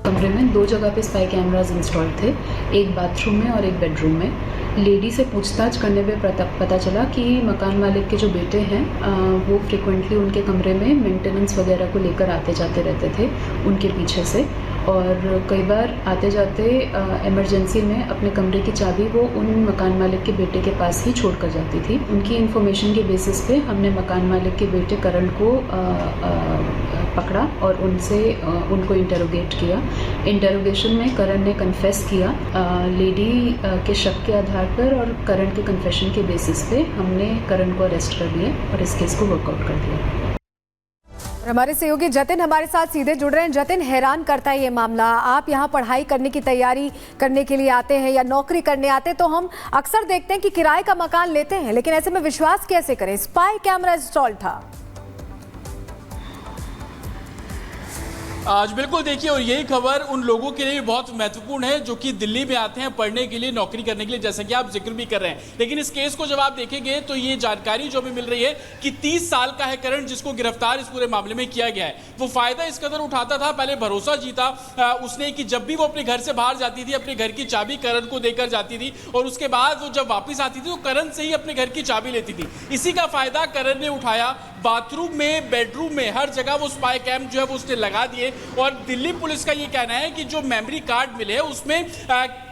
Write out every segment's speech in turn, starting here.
कमरे में 2 जगह पे स्पाई कैमराज इंस्टॉल थे, एक बाथरूम में और एक बेडरूम में। लेडी से पूछताछ करने पे पता चला कि मकान मालिक के जो बेटे हैं वो फ्रिक्वेंटली उनके कमरे में मेंटेनेंस वगैरह को लेकर आते जाते रहते थे उनके पीछे से, और कई बार आते जाते इमरजेंसी में अपने कमरे की चाबी वो उन मकान मालिक के बेटे के पास ही छोड़ कर जाती थी। उनकी इन्फॉर्मेशन के बेसिस पे हमने मकान मालिक के बेटे करण को पकड़ा और उनको इंटरोगेट किया। इंटरोगेशन में करण ने कन्फेस किया लेडी के शक के आधार पर, और करण के कन्फेशन के बेसिस पे हमने करण को अरेस्ट कर लिया और इस केस को वर्कआउट कर दिया। हमारे सहयोगी जतिन हमारे साथ सीधे जुड़ रहे हैं। जतिन, हैरान करता है ये मामला। आप यहाँ पढ़ाई करने की तैयारी करने के लिए आते हैं या नौकरी करने आते हैं तो हम अक्सर देखते हैं कि किराए का मकान लेते हैं, लेकिन ऐसे में विश्वास कैसे करें? स्पाई कैमरा इंस्टॉल था। आज बिल्कुल देखिए, और यही खबर उन लोगों के लिए भी बहुत महत्वपूर्ण है जो कि दिल्ली में आते हैं पढ़ने के लिए, नौकरी करने के लिए, जैसा कि आप जिक्र भी कर रहे हैं। लेकिन इस केस को जब आप देखेंगे तो ये जानकारी जो हमें मिल रही है कि 30 साल का है करण, जिसको गिरफ्तार इस पूरे मामले में किया गया है। वो फायदा इस कदर उठाता था, पहले भरोसा जीता उसने कि जब भी वो अपने घर से बाहर जाती थी अपने घर की चाबी करण को देकर जाती थी, और उसके बाद वो जब वापिस आती थी तो करण से ही अपने घर की चाबी लेती थी। इसी का फायदा करण ने उठाया। बाथरूम में, बेडरूम में, हर जगह वो स्पाई कैम जो है वो उसने लगा दिए। और दिल्ली पुलिस का ये कहना है कि जो मेमोरी कार्ड मिले हैं उसमें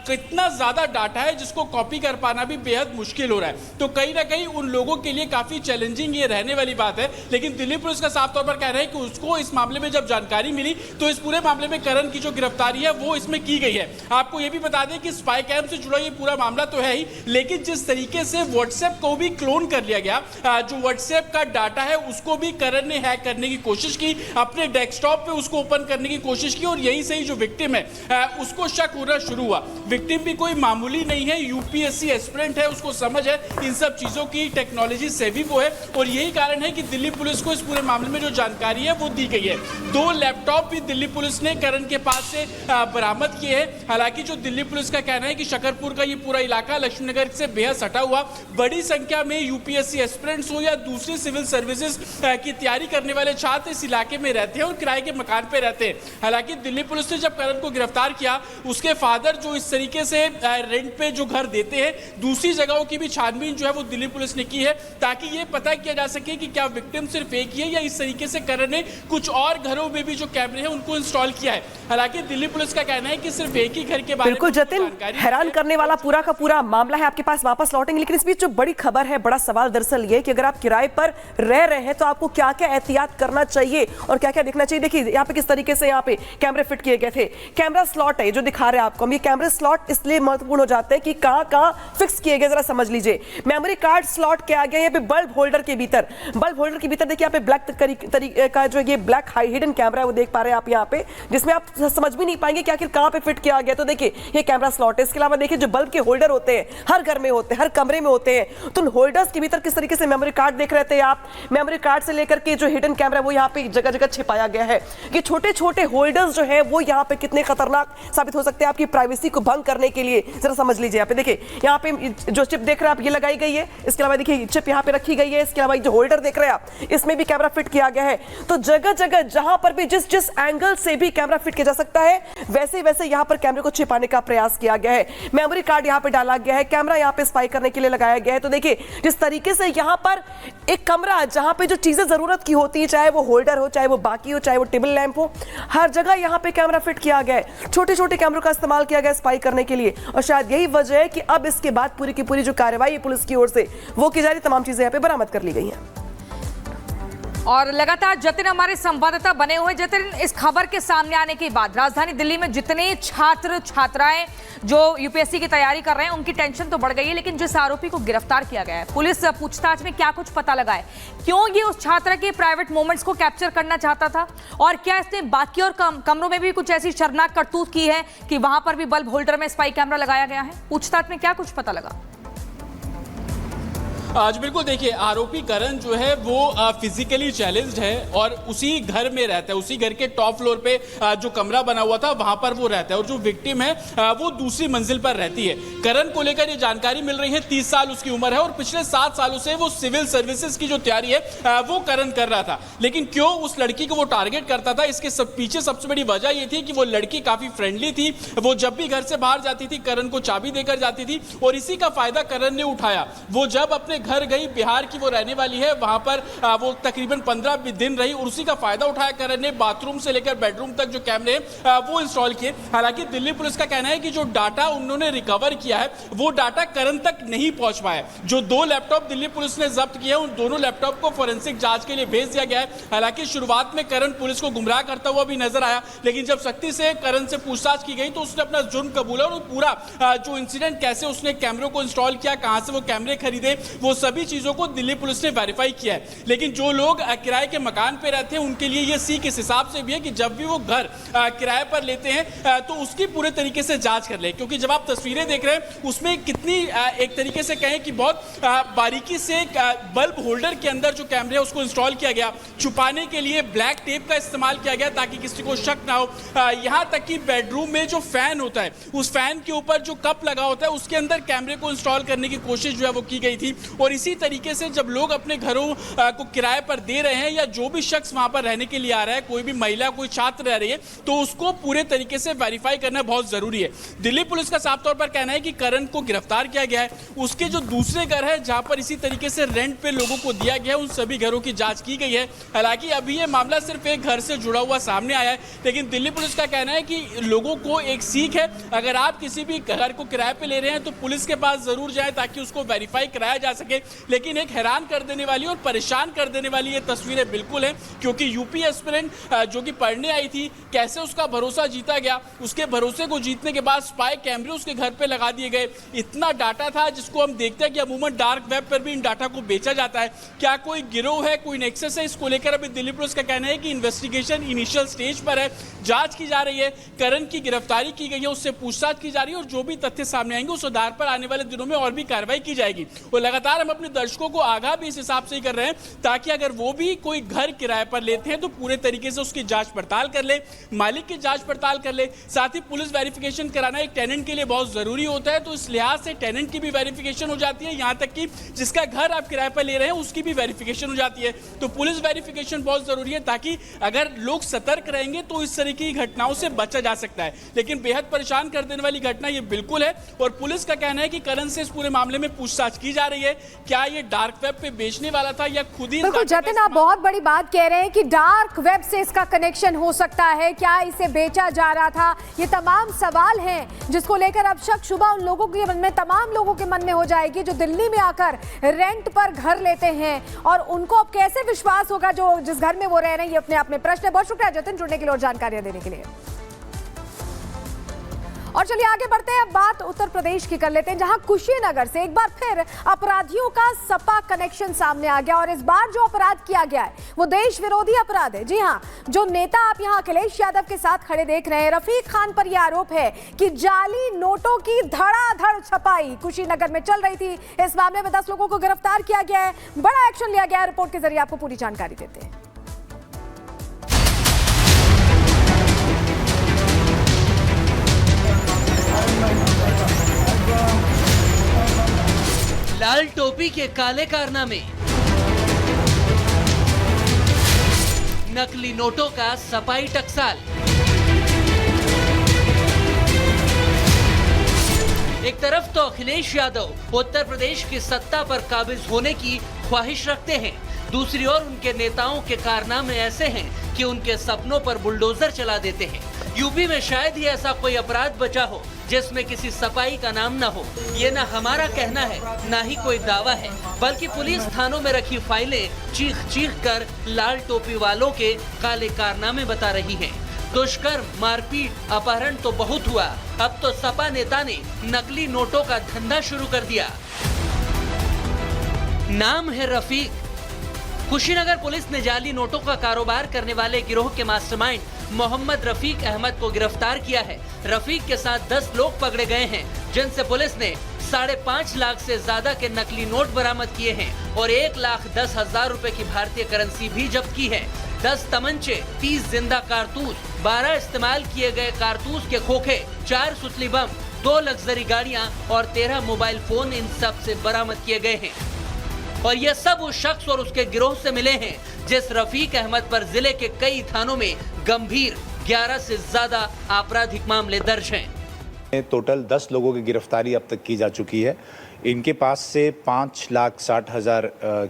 कितना ज्यादा डाटा है जिसको कॉपी कर पाना भी बेहद मुश्किल हो रहा है। तो कहीं ना कहीं उन लोगों के लिए काफी चैलेंजिंग ये रहने वाली बात है। लेकिन दिल्ली पुलिस का साफ तौर पर कह रहा है कि उसको इस मामले में जब जानकारी मिली तो इस पूरे मामले में करण की जो गिरफ्तारी है वो इसमें की गई है। आपको ये भी बता दें कि स्पाई कैम से जुड़ा ये पूरा मामला तो है ही, लेकिन जिस तरीके से व्हाट्सएप को भी क्लोन कर लिया गया, जो व्हाट्सएप का डाटा है उसको भी करण ने हैक करने की कोशिश की, अपने डेस्कटॉप पे उसको ओपन करने की कोशिश की, और यही से जो विक्टिम है उसको शक होना शुरू हुआ। विक्टिम भी कोई मामूली नहीं है, यूपीएससी एस्पिरेंट है, उसको समझ है इन सब चीजों की, टेक्नोलॉजी से भी वो है, और यही कारण है कि दिल्ली पुलिस को इस पूरे मामले में जो जानकारी है वो दी गई है। 2 लैपटॉप भी दिल्ली पुलिस ने करण के पास से बरामद किए हैं। हालांकि जो दिल्ली पुलिस का कहना है कि शकरपुर का ये पूरा इलाका लक्ष्मीनगर से बेहद सटा हुआ, बड़ी संख्या में यूपीएससी एस्पिरेंट्स हो या दूसरी सिविल सर्विसेज की तैयारी करने वाले छात्र इस इलाके में रहते हैं और किराए के मकान पे रहते हैं। हालांकि दिल्ली पुलिस ने जब करण को गिरफ्तार किया, उसके फादर जो इस तरीके से रेंट पे जो घर देते हैं, दूसरी जगहों की भी छानबीन जो है वो दिल्ली पुलिस ने की है, ताकि ये पता किया जा सके कि क्या विक्टिम सिर्फ एक ही है या इस तरीके से करण ने कुछ और घरों में भी जो कैमरे हैं उनको इंस्टॉल किया है। हालांकि दिल्ली पुलिस का कहना है कि सिर्फ एक ही घर के बारे में। बिल्कुल जतिन, हैरान करने वाला पूरा का पूरा मामला है। आपके पास वापस लौटेंगे, लेकिन इस बीच जो बड़ी खबर है, बड़ा सवाल दरअसल ये कि अगर आप किराए पर रह रहे हैं तो आपको क्या क्या एहतियात करना चाहिए और क्या क्या देखना चाहिए। देखिए यहाँ पे किस तरीके से यहाँ पे कैमरे फिट किए गए थे। कैमरा स्लॉट है जो दिखा रहे हैं आपको हम, ये कैमरा स्लॉट इसलिए महत्वपूर्ण हो जाते हैं कि कहां फिक्स किए गए, जरा समझ लीजिए। मेमोरी कार्ड स्लॉट किया गया यहाँ पे बल्ब होल्डर के भीतर। बल्ब होल्डर के भीतर देखिए यहाँ पे ब्लैक तरीके का जो ये ब्लैक हिडन कैमरा है वो देख पा रहे हैं आप यहाँ पे, जिसमें आप समझ भी नहीं पाएंगे कि आखिर कहां पे फिट किया गया। तो देखिए ये कैमरा स्लॉट है। इसके अलावा देखिए जो बल्ब के होल्डर होते हैं हर घर में होते हैं, हर कमरे में होते हैं, तो उन होल्डर्स के भीतर किस तरीके से मेमोरी कार्ड देख रहे थे आप। मेमोरी कार्ड से लेकर के जो हिडन कैमरा वो यहाँ पे जगह जगह छिपाया गया है। ये छोटे छोटे होल्डर्स जो है वो यहाँ पे कितने खतरनाक साबित हो सकते हैं आपकी प्राइवेसी को भंग करने के लिए, जरा समझ लीजिए। यहाँ पे देखिए यहाँ पे जो चिप देख रहे हैं आप ये लगाई गई है, इसके अलावा देखिए चिप यहाँ पे रखी गई है, इसके अलावा जो होल्डर देख रहे हैं आप इसमें भी कैमरा फिट किया गया है। तो जगह जगह जहां पर भी जिस जिस एंगल से भी कैमरा फिट किया जा सकता है वैसे वैसे यहाँ पर कैमरे को छिपाने का प्रयास किया गया है। मेमोरी कार्ड यहाँ पे डाला गया है, कैमरा यहाँ पे स्पाई करने के लिए लगाया गया है। तो देखिए जिस तरीके से यहाँ पर एक कमरा जहां पे जो चीजें जरूरत की होती है, चाहे वो होल्डर हो, चाहे वो बाकी हो, चाहे वो टेबल लैंप हो, हर जगह यहाँ पे कैमरा फिट किया गया है। छोटे छोटे कैमरों का इस्तेमाल किया गया स्पाई करने के लिए, और शायद यही वजह है कि अब इसके बाद पूरी की पूरी जो कार्रवाई है पुलिस की ओर से वो की जा रही, तमाम चीजें यहाँ पे बरामद कर ली गई हैं। और लगातार जतिन हमारे संवाददाता बने हुए। जतिन, इस खबर के सामने आने के बाद राजधानी दिल्ली में जितने छात्र छात्राएं जो यूपीएससी की तैयारी कर रहे हैं उनकी टेंशन तो बढ़ गई है, लेकिन जिस आरोपी को गिरफ्तार किया गया है, पुलिस पूछताछ में क्या कुछ पता लगा है? क्यों ये उस छात्र के प्राइवेट मोमेंट्स को कैप्चर करना चाहता था, और क्या इसने बाकी और कमरों में भी कुछ ऐसी शर्मनाक करतूत की है कि वहां पर भी बल्ब होल्डर में स्पाई कैमरा लगाया गया है? पूछताछ में क्या कुछ पता लगा? आज बिल्कुल देखिए, आरोपी करण जो है वो फिजिकली चैलेंज्ड है और उसी घर में रहता है, उसी घर के टॉप फ्लोर पे जो कमरा बना हुआ था वहां पर वो रहता है और जो विक्टिम है वो दूसरी मंजिल पर रहती है। करण को लेकर ये जानकारी मिल रही है, 30 साल उसकी उम्र है और पिछले 7 सालों से वो सिविल सर्विसेज की जो तैयारी है वो करण कर रहा था। लेकिन क्यों उस लड़की को वो टारगेट करता था, इसके पीछे सबसे बड़ी वजह ये थी कि वो लड़की काफी फ्रेंडली थी। वो जब भी घर से बाहर जाती थी करण को चाबी देकर जाती थी और इसी का फायदा करण ने उठाया। वो जब अपने घर गई, बिहार की वो रहने वाली है, वहां पर वो तकरीबन 15 दिन रही और उसी का फायदा उठाया करण ने बाथरूम से लेकर बेडरूम तक जो कैमरे वो इंस्टॉल किए। हालांकि दिल्ली पुलिस का कहना है कि जो डाटा उन्होंने रिकवर किया है वो डाटा करण तक नहीं पहुंच पाया। जो 2 लैपटॉप दिल्ली पुलिस ने जब्त किए उन दोनों लैपटॉप को फोरेंसिक जांच के लिए भेज दिया गया है। हालांकि शुरुआत में करण पुलिस को गुमराह करता हुआ भी नजर आया, लेकिन जब सख्ती से करण से पूछताछ की गई तो उसने अपना जुर्म कबूला और पूरा जो इंसिडेंट, कैसे उसने कैमरों को इंस्टॉल किया, कहां से वो कैमरे खरीदे, वो सभी चीजों को दिल्ली पुलिस ने वेरीफाई किया है। लेकिन जो लोग किराए के मकान पे रहते हैं उनके लिए ये सीख इस हिसाब से भी है कि जब भी वो घर किराए पर लेते हैं तो उसकी पूरे तरीके से जांच कर ले, क्योंकि जब आप तस्वीरें देख रहे हैं उसमें कितनी एक तरीके से कहें कि बहुत बारीकी से बल्ब होल्डर के अंदर जो कैमरे है उसको इंस्टॉल किया गया, छुपाने के लिए ब्लैक टेप का इस्तेमाल किया गया ताकि किसी को शक ना हो। यहां तक कि बेडरूम में जो फैन होता है उस फैन के ऊपर जो कप लगा होता है उसके अंदर कैमरे को इंस्टॉल करने की कोशिश जो है वो की गई थी। और इसी तरीके से जब लोग अपने घरों को किराए पर दे रहे हैं या जो भी शख्स वहां पर रहने के लिए आ रहा है, कोई भी महिला, कोई छात्र रह रही है, तो उसको पूरे तरीके से वेरीफाई करना बहुत जरूरी है। दिल्ली पुलिस का साफ तौर पर कहना है कि करण को गिरफ्तार किया गया है, उसके जो दूसरे घर है जहां पर इसी तरीके से रेंट पे लोगों को दिया गया है उन सभी घरों की जांच की गई है। हालांकि अभी ये मामला सिर्फ एक घर से जुड़ा हुआ सामने आया है, लेकिन दिल्ली पुलिस का कहना है कि लोगों को एक सीख है, अगर आप किसी भी घर को किराए पे ले रहे हैं तो पुलिस के पास जरूर जाएं ताकि उसको वेरीफाई कराया जा सके। लेकिन एक हैरान कर देने वाली और परेशान कर देने वाली ये तस्वीरें बिल्कुल है, क्योंकि यूपी एस्पिरेंट जो कि पढ़ने आई थी, कैसे उसका भरोसा जीता गया, उसके भरोसे को जीतने के बाद स्पाई कैमरे उसके घर पे लगा दिए गए। इतना डाटा था जिसको हम देखते हैं कि अमूमन डार्क वेब पर भी इन डाटा को बेचा जाता है। क्या कोई गिरोह है, कोई नेक्सस है, इसको लेकर अभी दिल्ली पुलिस का कहना है कि इन्वेस्टिगेशन इनिशियल स्टेज पर है, जांच की जा रही है, करण की गिरफ्तारी की गई है, उससे पूछताछ की जा रही है और जो भी तथ्य सामने आएंगे उस आधार पर आने वाले दिनों में और भी कार्रवाई की जाएगी। और लगातार हम अपने दर्शकों को आगाह भी इस हिसाब से ही कर रहे हैं ताकि अगर वो भी कोई घर किराए पर लेते हैं तो पूरे तरीके से उसकी जांच पड़ताल कर ले, मालिक की जांच पड़ताल कर ले। साथ ही पुलिस वेरिफिकेशन कराना एक टेनेंट के लिए बहुत जरूरी होता है, तो इस लिहाज से टेनेंट की भी वेरिफिकेशन हो जाती है, यहां तक कि जिसका घर आप किराए पर ले रहे हैं उसकी भी वेरिफिकेशन हो जाती है। तो पुलिस वेरिफिकेशन बहुत जरूरी है ताकि अगर लोग सतर्क रहेंगे तो इस तरह की घटनाओं से बचा जा सकता है। लेकिन बेहद परेशान कर देने वाली घटना ये बिल्कुल है और पुलिस का कहना है कि करण से इस पूरे मामले में पूछताछ की जा रही है, क्या ये डार्क वेब पे बेचने वाला था या खुद ही। बिल्कुल जतिन, आप बहुत बड़ी बात कह रहे हैं कि डार्क वेब से इसका कनेक्शन हो सकता है, क्या इसे बेचा जा रहा था, ये तमाम सवाल हैं जिसको लेकर अब शक शुबा उन लोगों के मन में, तमाम लोगों के मन में हो जाएगी जो दिल्ली में आकर रेंट पर घर लेते हैं और उनको अब कैसे विश्वास होगा जो जिस घर में वो रह रहे हैं। ये अपने आप में प्रश्न है। बहुत शुक्रिया जतिन जुड़ने के लिए और जानकारियां देने के लिए। और चलिए आगे बढ़ते हैं, अब बात उत्तर प्रदेश की कर लेते हैं जहां कुशीनगर से एक बार फिर अपराधियों का सपा कनेक्शन सामने आ गया और इस बार जो अपराध किया गया है वो देश विरोधी अपराध है। जी हां, जो नेता आप यहां अखिलेश यादव के साथ खड़े देख रहे हैं, रफीक खान पर यह आरोप है कि जाली नोटों की धड़ाधड़ छपाई कुशीनगर में चल रही थी। इस मामले में 10 लोगों को गिरफ्तार किया गया है, बड़ा एक्शन लिया गया है। रिपोर्ट के जरिए आपको पूरी जानकारी देते हैं। लाल टोपी के काले कारनामे, नकली नोटों का सपाई टकसाल। एक तरफ तो अखिलेश यादव उत्तर प्रदेश की सत्ता पर काबिज होने की ख्वाहिश रखते हैं, दूसरी ओर उनके नेताओं के कारनामे ऐसे हैं कि उनके सपनों पर बुलडोजर चला देते हैं। यूपी में शायद ही ऐसा कोई अपराध बचा हो जिसमें किसी सफाई का नाम न हो। ये ना हमारा कहना है, ना ही कोई दावा है, बल्कि पुलिस थानों में रखी फाइलें चीख चीख कर लाल टोपी वालों के काले कारनामे बता रही हैं। दुष्कर्म, मारपीट, अपहरण तो बहुत हुआ, अब तो सपा नेता ने नकली नोटों का धंधा शुरू कर दिया। नाम है रफीक। कुशीनगर पुलिस ने जाली नोटों का कारोबार करने वाले गिरोह के मास्टरमाइंड मोहम्मद रफीक अहमद को गिरफ्तार किया है। रफीक के साथ 10 लोग पकड़े गए हैं, जिनसे पुलिस ने 5.5 लाख से ज्यादा के नकली नोट बरामद किए हैं और 1,10,000 रुपए की भारतीय करेंसी भी जब्त की है। 10 तमंचे, 30 जिंदा कारतूस, 12 इस्तेमाल किए गए कारतूस के खोखे, 4 सुतली बम, 2 लग्जरी गाड़ियां और 13 मोबाइल फोन इन सब से बरामद किए गए हैं। और ये सब उस शख्स और उसके गिरोह से मिले हैं जिस रफीक अहमद पर जिले के कई थानों में गंभीर 11 से ज्यादा आपराधिक मामले दर्ज हैं। टोटल 10 लोगों की गिरफ्तारी अब तक की जा चुकी है। इनके पास से 5,60,000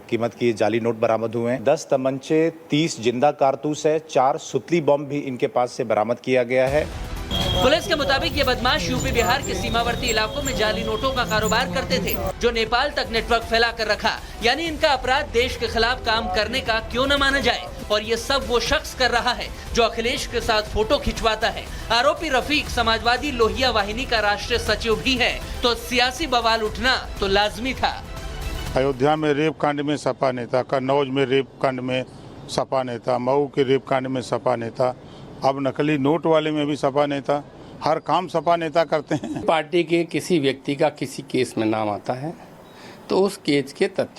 कीमत के जाली नोट बरामद हुए हैं। 10 तमंचे, 30 जिंदा कारतूस है, 4 सुतली बम भी इनके पास से बरामद किया गया है। पुलिस के मुताबिक ये बदमाश यूपी बिहार के सीमावर्ती इलाकों में जाली नोटों का कारोबार करते थे, जो नेपाल तक नेटवर्क फैला कर रखा। यानी इनका अपराध देश के खिलाफ काम करने का क्यों न माना जाए। और ये सब वो शख्स कर रहा है जो अखिलेश के साथ फोटो खिंचवाता है। आरोपी रफीक समाजवादी लोहिया वाहिनी का राष्ट्रीय सचिव भी है, तो सियासी बवाल उठना तो लाजमी था। अयोध्या में रेप कांड में सपा नेता, कन्नौज में रेप कांड में सपा नेता, मऊ के रेप कांड में सपा नेता, अब नकली नोट वाले में भी सपा नेता, हर काम सपा नेता करते हैं। पार्टी के किसी व्यक्ति का किसी केस में नाम आता है तो उस केस के तथ्य